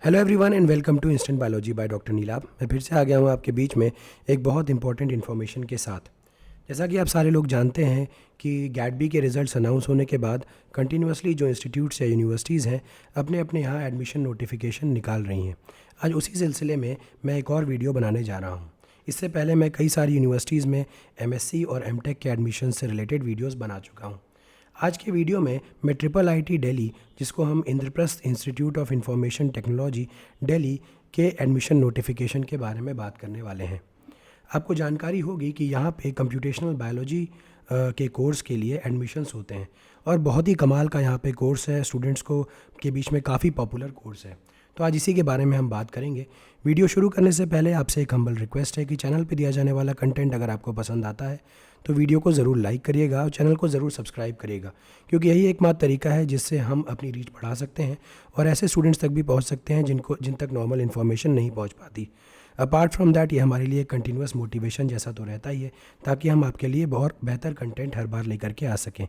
Hello everyone and welcome to instant biology by doctor Neelabh. मैं फिर से आ गया हूँ आपके बीच में एक बहुत इंपॉर्टेंट इन्फॉर्मेशन के साथ। जैसा कि आप सारे लोग जानते हैं कि गैट बी के रिजल्ट्स अनाउंस होने के बाद कंटिन्यूसली जो इंस्टीट्यूट्स या यूनिवर्सिटीज़ हैं अपने अपने यहाँ एडमिशन नोटिफिकेशन निकाल रही हैं। आज उसी सिलसिले में मैं एक और वीडियो बनाने जा रहा हूँ। इससे पहले मैं कई सारी यूनिवर्सिटीज़ में एमएससी और एमटेक के एडमिशन से रिलेटेड वीडियोज़ बना चुका हूँ। आज के वीडियो में मैं ट्रिपल आईटी दिल्ली, जिसको हम Indraprastha institute of information technology Delhi के एडमिशन नोटिफिकेशन के बारे में बात करने वाले हैं। आपको जानकारी होगी कि यहाँ पे कंप्यूटेशनल बायोलॉजी के कोर्स के लिए एडमिशन्स होते हैं और बहुत ही कमाल का यहाँ पे कोर्स है, स्टूडेंट्स को के बीच में काफ़ी पॉपुलर कोर्स है। तो आज इसी के बारे में हम बात करेंगे। वीडियो शुरू करने से पहले आपसे एक हम्बल रिक्वेस्ट है कि चैनल पे दिया जाने वाला कंटेंट अगर आपको पसंद आता है तो वीडियो को ज़रूर लाइक करिएगा और चैनल को ज़रूर सब्सक्राइब करिएगा, क्योंकि यही एकमात्र तरीका है जिससे हम अपनी रीच बढ़ा सकते हैं और ऐसे स्टूडेंट्स तक भी पहुंच सकते हैं जिन तक नॉर्मल इन्फॉर्मेशन नहीं पहुंच पाती। अपार्ट फ्रॉम दैट ये हमारे लिए कंटिन्यूस मोटिवेशन जैसा तो रहता ही है, ताकि हम आपके लिए बहुत बेहतर कंटेंट हर बार लेकर के आ सकें।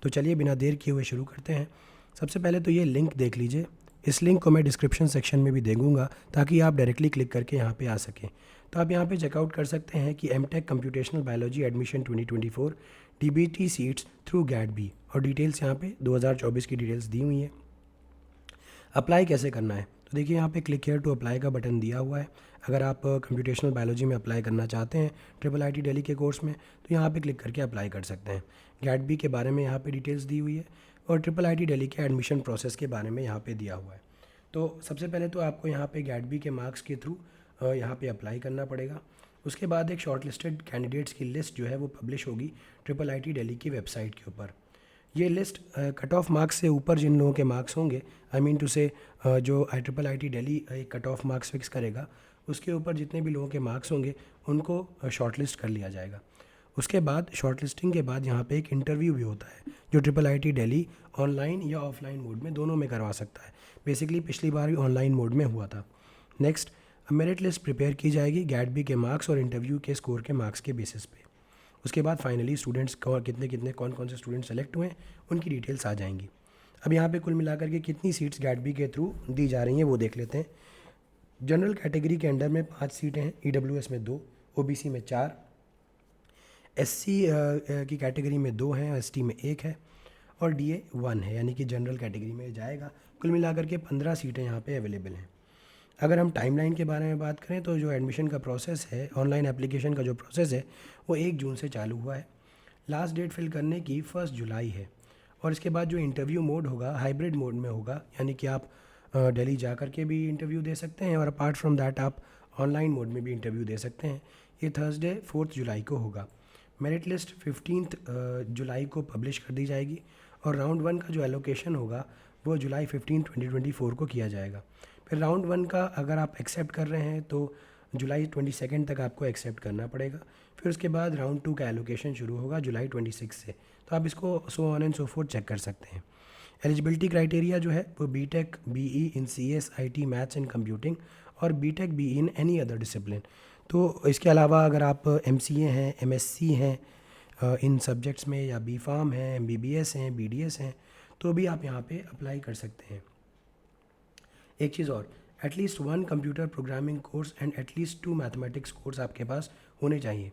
तो चलिए बिना देर किए हुए शुरू करते हैं। सबसे पहले तो ये लिंक देख लीजिए। इस लिंक को मैं डिस्क्रिप्शन सेक्शन में भी दे दूँगा ताकि आप डायरेक्टली क्लिक करके यहाँ पे आ सकें। तो आप यहाँ पे चेकआउट कर सकते हैं कि MTech computational biology admission 2024 DBT seats through GAT B, और डिटेल्स यहाँ पे 2024 की डिटेल्स दी हुई हैं। अप्लाई कैसे करना है तो देखिए यहाँ पे क्लिक हेयर टू अप्लाई का बटन दिया हुआ है। अगर आप कंप्यूटेशनल बायोलॉजी में अप्लाई करना चाहते हैं ट्रिपल आईटी दिल्ली के कोर्स में, तो यहाँ पे क्लिक करके अप्लाई कर सकते हैं। गैट बी के बारे में यहाँ पे डिटेल्स दी हुई है और ट्रिपल आईटी दिल्ली के एडमिशन प्रोसेस के बारे में यहाँ पे दिया हुआ है। तो सबसे पहले तो आपको यहाँ पे गैट बी के मार्क्स के थ्रू यहाँ पे अप्लाई करना पड़ेगा। उसके बाद एक शॉर्ट लिस्टेड कैंडिडेट्स की लिस्ट जो है वो पब्लिश होगी ट्रिपल आईटी दिल्ली की वेबसाइट के ऊपर। ये लिस्ट कट ऑफ मार्क्स से ऊपर जिन लोगों के मार्क्स होंगे, आई मीन टू से जो ट्रिपल आईटी दिल्ली एक कट ऑफ मार्क्स फिक्स करेगा, उसके ऊपर जितने भी लोगों के मार्क्स होंगे उनको शॉर्ट लिस्ट कर लिया जाएगा। उसके बाद शॉर्ट लिस्टिंग के बाद यहाँ पे एक इंटरव्यू भी होता है जो ट्रिपल आईटी दिल्ली ऑनलाइन या ऑफलाइन मोड में दोनों में करवा सकता है। बेसिकली पिछली बार भी ऑनलाइन मोड में हुआ था। नेक्स्ट मेरिट लिस्ट प्रिपेयर की जाएगी गैट बी के मार्क्स और इंटरव्यू के स्कोर के मार्क्स के बेसिस पे। उसके बाद फाइनली स्टूडेंट्स कितने कौन कौन से स्टूडेंट सेलेक्ट हुए हैं उनकी डिटेल्स आ जाएंगी। अब यहाँ पे कुल मिलाकर के कितनी सीट्स गैट बी के थ्रू दी जा रही हैं वो देख लेते हैं। जनरल कैटेगरी के अंडर में 5 सीटें हैं, ईडब्ल्यूएस में 2, ओबीसी में 4, एससी की कैटेगरी में 2 हैं, एसटी में 1 है और डीए 1 है, यानी कि जनरल कैटेगरी में जाएगा। कुल मिलाकर के 15 सीटें यहाँ पे अवेलेबल हैं। अगर हम टाइमलाइन के बारे में बात करें तो जो एडमिशन का प्रोसेस है, ऑनलाइन एप्लीकेशन का जो प्रोसेस है वो 1 जून से चालू हुआ है। लास्ट डेट फिल करने की 1 जुलाई है। और इसके बाद जो इंटरव्यू मोड होगा हाइब्रिड मोड में होगा, यानी कि आप दिल्ली जा कर के भी इंटरव्यू दे सकते हैं और अपार्ट फ्रॉम दैट आप ऑनलाइन मोड में भी इंटरव्यू दे सकते हैं। ये थर्सडे 4 जुलाई को होगा। मेरिट लिस्ट 15 जुलाई को पब्लिश कर दी जाएगी और राउंड 1 का जो एलोकेशन होगा वो जुलाई 15, 2024 को किया जाएगा। फिर राउंड 1 का अगर आप एक्सेप्ट कर रहे हैं तो जुलाई 22 तक आपको एक्सेप्ट करना पड़ेगा। फिर उसके बाद राउंड 2 का एलोकेशन शुरू होगा जुलाई 26 से। तो आप इसको so on and so forth check कर सकते हैं। एलिजिबिलिटी क्राइटेरिया जो है वो BTech BE in CS IT maths and computing और BTech BE in any other discipline. तो इसके अलावा अगर आप एमसीए हैं, एमएससी हैं इन सब्जेक्ट्स में, या बी फार्म हैं, एमबीबीएस हैं, बीडीएस हैं, तो भी आप यहाँ पे अप्लाई कर सकते हैं। एक चीज़ और, at least 1 computer programming course and at least 2 mathematics course आपके पास होने चाहिए।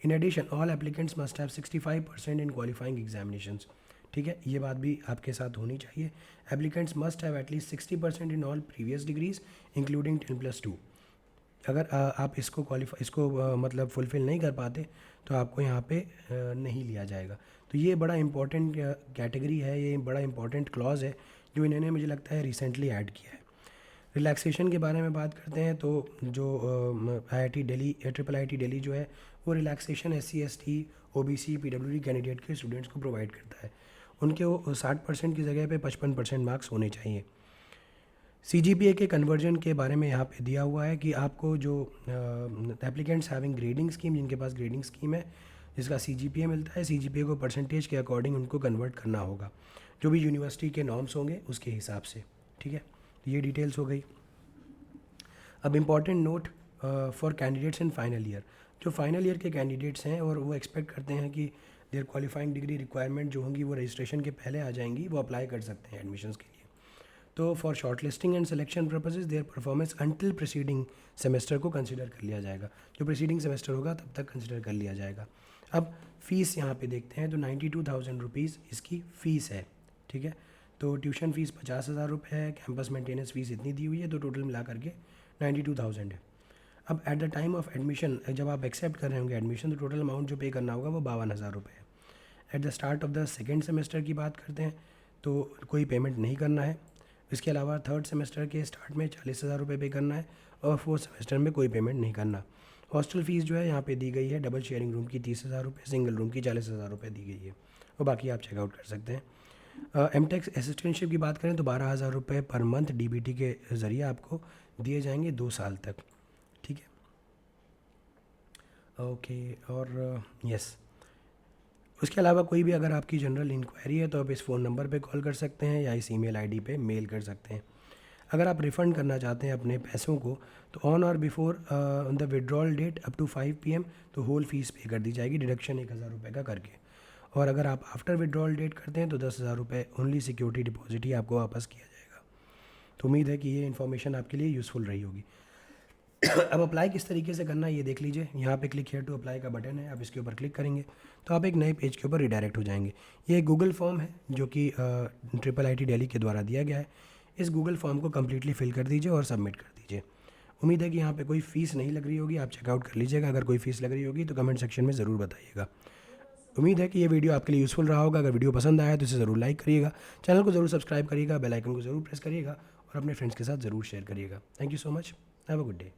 In addition all applicants must have 65% in qualifying examinations. ठीक है, ये बात भी आपके साथ होनी चाहिए। Applicants must have at least 60% in all previous degrees including 10+2। अगर आप मतलब फुलफ़िल नहीं कर पाते तो आपको यहाँ पे नहीं लिया जाएगा। तो ये बड़ा इंपॉर्टेंट कैटेगरी है, ये बड़ा इंपॉर्टेंट क्लॉज है जो इन्होंने मुझे लगता है रिसेंटली ऐड किया है। रिलैक्सेशन के बारे में बात करते हैं तो जो IIT Delhi triple IT Delhi जो है वो relaxation SC ST OBC PWD candidate के स्टूडेंट्स को प्रोवाइड करता है। उनके वो 60% की जगह पे 55% मार्क्स होने चाहिए। सीजीपीए के कन्वर्जन के बारे में यहाँ पे दिया हुआ है कि आपको जो एप्लीकेंट्स हैविंग ग्रेडिंग स्कीम, जिनके पास ग्रेडिंग स्कीम है जिसका सीजीपीए मिलता है, सीजीपीए को परसेंटेज के अकॉर्डिंग उनको कन्वर्ट करना होगा जो भी यूनिवर्सिटी के नॉर्म्स होंगे उसके हिसाब से। ठीक है, तो ये डिटेल्स हो गई। अब important note for candidates in final year. जो फाइनल ईयर के कैंडिडेट्स हैं और वो एक्सपेक्ट करते हैं कि देयर क्वालिफाइंग डिग्री रिक्वायरमेंट जो होंगी वो रजिस्ट्रेशन के पहले आ जाएंगी, वो अप्लाई कर सकते हैं एडमिशन्स के लिए। तो for short listing and selection purposes their performance until preceding semester को कंसिडर कर लिया जाएगा। जो प्रीसीडिंग सेमेस्टर होगा तब तक कंसिडर कर लिया जाएगा। अब फ़ीस यहाँ पे देखते हैं तो 92,000 रुपीज़ इसकी फ़ीस है, ठीक है। तो ट्यूशन फ़ीस 50,000 रुपये है, कैंपस मेंटेनेंस फ़ीस इतनी दी हुई है, तो टोटल मिला करके 92,000 है। अब at the time of admission जब आप एक्सेप्ट कर रहे होंगे एडमिशन, तो टोटल अमाउंट जो पे करना होगा वो 52,000 रुपये है। At the start of the second semester की बात करते हैं तो कोई पेमेंट नहीं करना है। इसके अलावा थर्ड सेमेस्टर के स्टार्ट में 40,000 रुपये पे करना है और फोर्थ सेमेस्टर में कोई पेमेंट नहीं करना। हॉस्टल फ़ीस जो है यहाँ पे दी गई है, डबल शेयरिंग रूम की 30,000 रुपये, सिंगल रूम की 40,000 रुपये दी गई है, और बाकी आप चेकआउट कर सकते हैं। एमटेक असिस्टेंटशिप की बात करें तो 12,000 रुपये पर मंथ डीबीटी के ज़रिए आपको दिए जाएंगे 2 साल तक, ठीक है। ओके, और यस, उसके अलावा कोई भी अगर आपकी जनरल इंक्वायरी है तो आप इस फ़ोन नंबर पे कॉल कर सकते हैं या इस ईमेल आईडी पे मेल कर सकते हैं। अगर आप रिफ़ंड करना चाहते हैं अपने पैसों को तो on or before the withdrawal date up to 5 PM तो होल फीस पे कर दी जाएगी, डिडक्शन 1,000 रुपये का करके। और अगर आप आफ्टर विड्रॉल डेट करते हैं तो 10,000 रुपये ओनली सिक्योरिटी डिपॉजिट ही आपको वापस किया जाएगा। तो उम्मीद है कि ये इन्फॉर्मेशन आपके लिए यूज़फुल रही होगी। अब अप्लाई किस तरीके से करना है ये देख लीजिए। यहाँ पे क्लिक हेयर टू अप्लाई का बटन है, आप इसके ऊपर क्लिक करेंगे तो आप एक नए पेज के ऊपर रिडायरेक्ट हो जाएंगे। ये एक गूगल फॉर्म है जो कि IIT दिल्ली के द्वारा दिया गया है। इस गूगल फॉर्म को कम्प्लीटली फिल कर दीजिए और सबमिट कर दीजिए। उम्मीद है कि यहाँ पे कोई फ़ीस नहीं लग रही होगी, आप चेकआउट कर लीजिएगा। अगर कोई फ़ीस लग रही होगी तो कमेंट सेक्शन में ज़रूर बताइएगा। उम्मीद है कि ये वीडियो आपके लिए यूज़फुल रहा होगा। अगर वीडियो पसंद आया तो इसे ज़रूर लाइक करिएगा, चैनल को ज़रूर सब्सक्राइब करिएगा, बेल आइकन को ज़रूर प्रेस करिएगा और अपने फ्रेंड्स के साथ ज़रूर शेयर करिएगा। Thank you so much, have a good day.